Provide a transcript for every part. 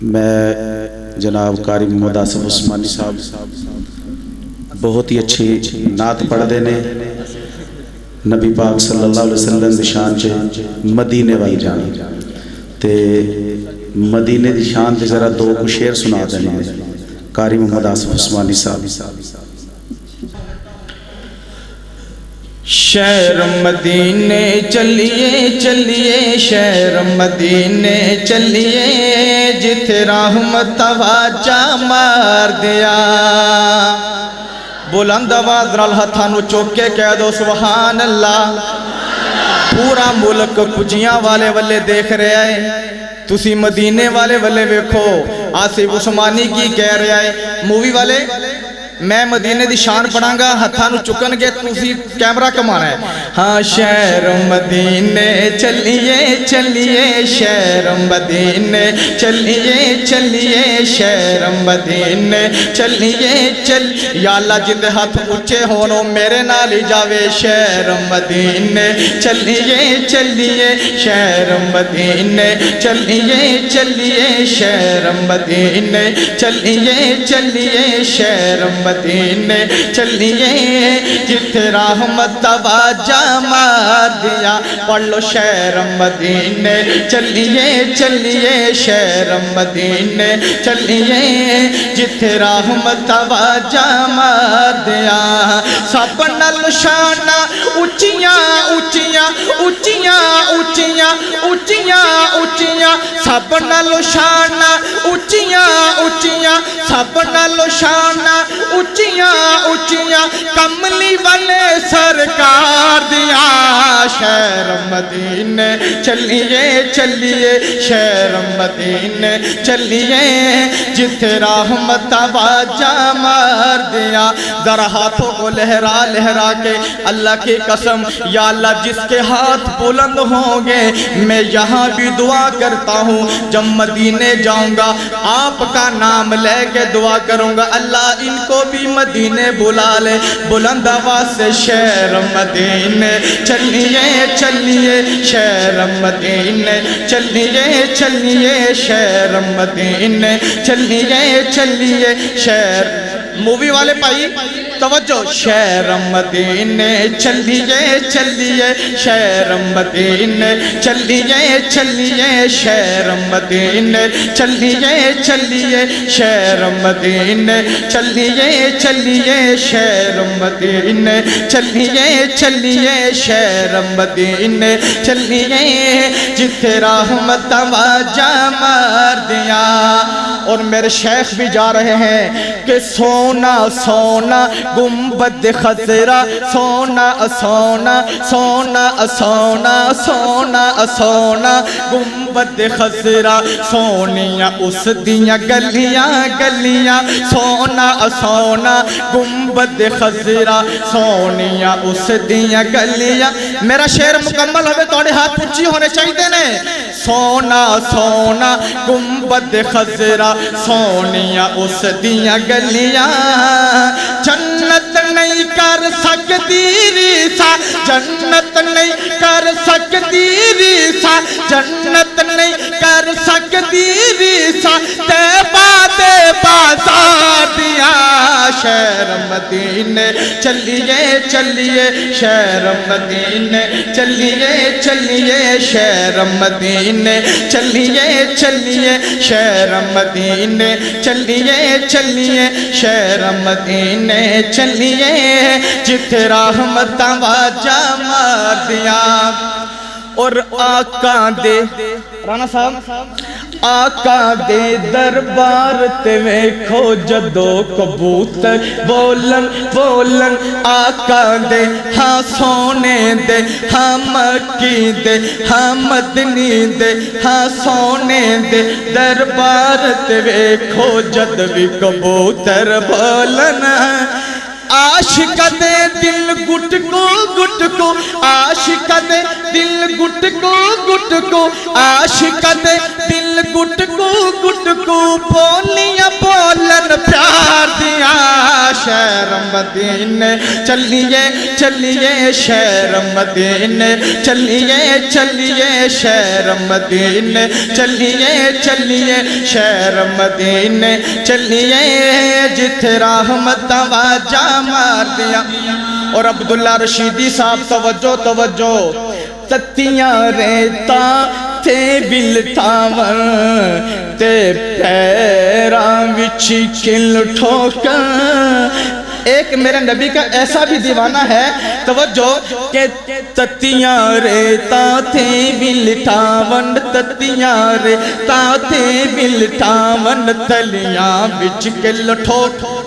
میں جناب قاری محمد آصف عثمانی صاحب بہت ہی اچھی نعت پڑھ دینے نبی پاک صلی اللہ علیہ وسلم دی شان چے مدینے والی جان تے مدینے دی شان تے ذرا دو کو شعر سنا دینے قاری محمد آصف عثمانی صاحب۔ شہر مدینے چلیے چلیے شہر مدینے چلیے جتھے رحمت واجہ مار دیا۔ بلند آواز نال ہتھاں نو چوک کے کہہ دو سبحان اللہ۔ پورا ملک کجیاں والے والے دیکھ رہے ہیں، تسی مدینے والے والے ویکھو آصف عثمانی کی کہہ رہے ہیں۔ مووی والے میں مدینے دی شان پڑھاں گا، ہتھاں نو چکن گے تسی کیمرہ کمانا ہے۔ ہاں شہر مدینے چلیے چلیے شہر مدینے چلیے چلیے شہر مدینے چلیے یا اللہ جندے ہاتھ اچھے ہونو میرے نال ہی جاوے۔ شہر مدینے چلیے چلیے شہر مدینے چلیے چلیے شہر مدینے چلیے چلیے شہر مدینے چلیے جتھے رحمت واجہ مار دیا۔ پڑھ لو شہر مدینے چلیے چلیے شہر مدینے چلیے جتھے رحمت واجہ مار دیا۔ سب نال شاناں اچیاں اچیاں اچیاں اچیاں اچیاں اچیاں سب نال شاناں اچیاں اچیاں سب نال شاناں اچیاں اچیاں کملی والے سرکار دیا۔ شہر مدینے چلیے چلیے شہر مدینے چلیے جتھے رحمت واجہ مار دیا۔ ذرا ہاتھوں کو لہرا لہرا کے اللہ کی قسم یا اللہ جس کے ہاتھ بلند ہوں گے میں یہاں بھی دعا کرتا ہوں، جب مدینے جاؤں گا آپ کا نام لے کے دعا کروں گا اللہ ان کو بھی مدینے بلا لے۔ بلند آواز سے شہر مدینے چلیے چلیے شہر مدینے چلیے چلیے شہر مدینے چلیے چلیے شہر۔ مووی والے بھائی توجہ، شہر مدینے چلیے چلیے شہر مدینے چلیے چلیے شہر مدینے چلیے چلیے شہر مدینے چلیے چلیے شہر مدینے چلیے چلیے شہر مدینے چلیے جتھے رحمت واجہ مار دیا۔ اور میرے شیخ بھی جا رہے ہیں کہ سونا سونا گنبد خضرا سونا سونا سونا سونا سونا سونا گنبد خضرا سونیاں اس دیاں گلیاں گلیاں سونا سونا گنبد خضرا سونیاں اس دیاں گلیاں۔ میرا شعر مکمل ہوئے توڑے ہاتھ پچھی ہونے چاہیے نے۔ سونا سونا گنبد خضرا سونیاں اس دیاں گلیاں جنت نہیں کر سکتی ریسا جنت نہیں کر سکتی ریسا جنت نہیں کر سکتی ریسا تیبہ بازار دیا۔ شہر مدینے چلیے چلیے شہر مدینے چلیے چلیے شہر مدینے چلیے چلیے شہر مدینے چلیے چلیے شہر مدینے چلیے جتھے رحمت واجہ مار دیا۔ اور آقا دے رانا صاحب آقا دے دربار تے ویکھو جدو کبوتر بولن بولن آقا دے ہاں سونے دے ہاں مکی دے ہاں مدنی دے ہاں سونے دے دربار تے ویکھو جد بھی کبوتر بولن۔ عاشق دے دل گٹ کو عاشق دے دل گٹ کو عاشق دے دل گٹ کو بولیاں بولن پیار دیا۔ شہر مدینے چلیے چلیے شہر مدینے چلیے چلیے شہر مدینے چلیے چلیے شہر مدینے چلیے جتھے رحمت واجہ مار دیا۔ اور عبداللہ رشیدی صاحب توجہ توجہ، تتیاں ریتا تے بلتاور تے پیراں وچ کل ٹھوکاں۔ ایک میرے نبی کا ایسا بھی دیوانہ ہے، توجہ، کہ تتیاں ریتا تے بلتاون، تتیاں ریتا تے بلتاون تلیاں وچ کل ٹھوکاں۔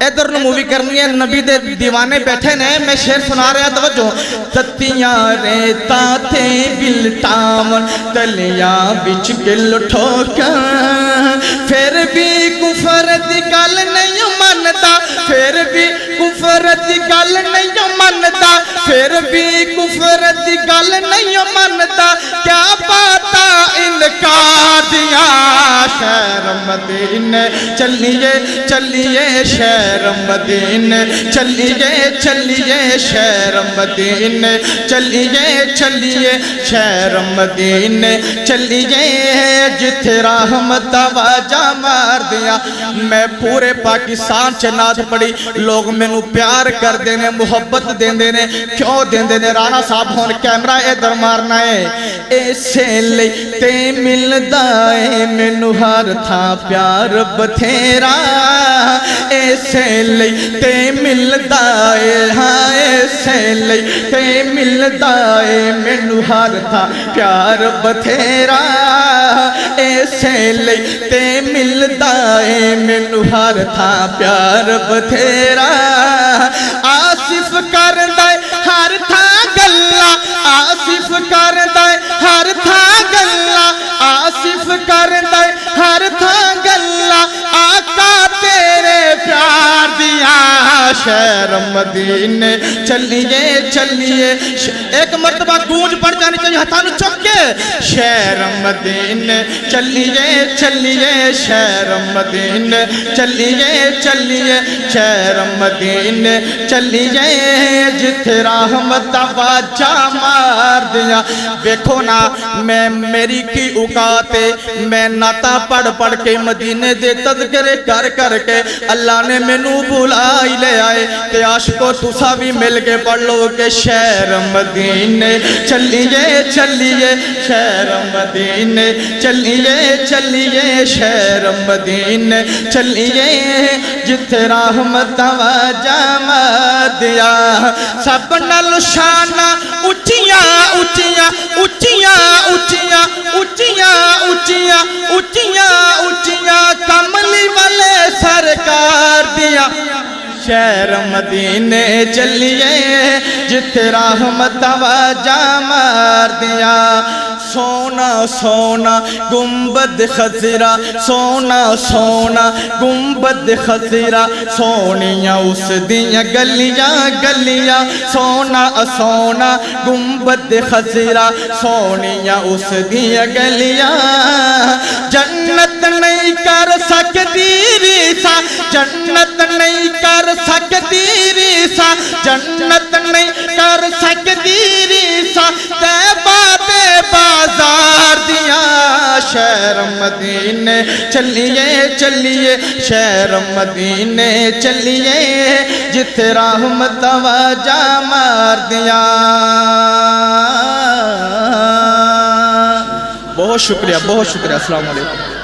ادھر نو مووی کرنی ہے، نبی دے دیوانے بیٹھے نے، میں شعر سنا رہا توجہ۔ تتیاں ریتا تے بلٹاون تلیاں بچ گل ٹھوکاں، پھر بھی کفر دی گل نہیں منتا، پھر بھی کفر دی گل نہیں منتا، پھر بھی کفر دی گل نہیں منتا، کیا باتا انکار دیا۔ شہر مدینے چلیے چلیے شہر مدینے چلیے چلیے شہر مدینے چلیے چلیے شہر مدینے چلیے جتھے رحمت واجہ مار دیا۔ میں پورے پاکستان چ نعت پڑھی، لوگ مینوں پیار کر دینے، محبت دیندے نے، کیوں دیندے نے؟ رانا صاحب ہون کیمرہ ادھر مارنا ہے۔ ایسے لئی تے ملدا اے مینوں ہر تھاں پیار بتھیرا، ایسے لئی تے ملدا اے، ہاں ایسے لئی تے ملدا اے مینوں ہر تھاں پیار بتھیرا، ایسے لئی تے ملدا اے مینوں ہر تھاں پیار بتھیرا۔ آصف کردا اے ہر تھاں گلاں، آصف کردا اے ہر تھاں گلاں، آصف کردا اے ہر تھاں گلاں، آقا تیرے پیار دیا۔ شہر مدینے چلیے چلیے، ایک مرتبہ گونج پڑ جانی چاہیے ہتھانو چک کے۔ شہر مدینے چلیے چلیے شہر مدینے چلیے چلیے شہر مدینے چلیے جتھے رحمت واجہ مار دیا۔ دیکھو نا میں میری کی اوقات ہے، میں نعتاں پڑھ پڑھ کے مدینے دے تذکرے کر کر کے اللہ نے مینوں بلائی لے آئے، تے عاشقو تسا بھی مل کے پڑھ لو کہ شہر مدینے چلیے چلیے شہر مدینے چلیے چلیے شہر مدینے چلیے جتھے رحمت واجہ مار دیا۔ سب نال شاناں اچیاں اچیاں اچیاں اچیاں اچیاں اچیاں اچیاں اچیاں کملی والے سرکار دیا۔ شہر مدینے چلیے جتھے رحمت واجہ مار دیا۔ سونا سونا گنبد خضرا، سونا سونا گنبد خضرا، سونیاں اس دیاں گلیاں گلیاں، سونا سونا گنبد خضرا، سونیاں اس دیاں گلیاں۔ جنت نہیں کر سکتی ریسا، جنت نہیں کر سکتی ریسا، جنت نہیں کر سکتی ریسا، طیبہ دے بازار دیا۔ شہر مدینے چلیے چلیے شہر مدینے چلیے جتھے رحمت واجہ مار دیا۔ بہت شکریہ بہت شکریہ، السلام علیکم۔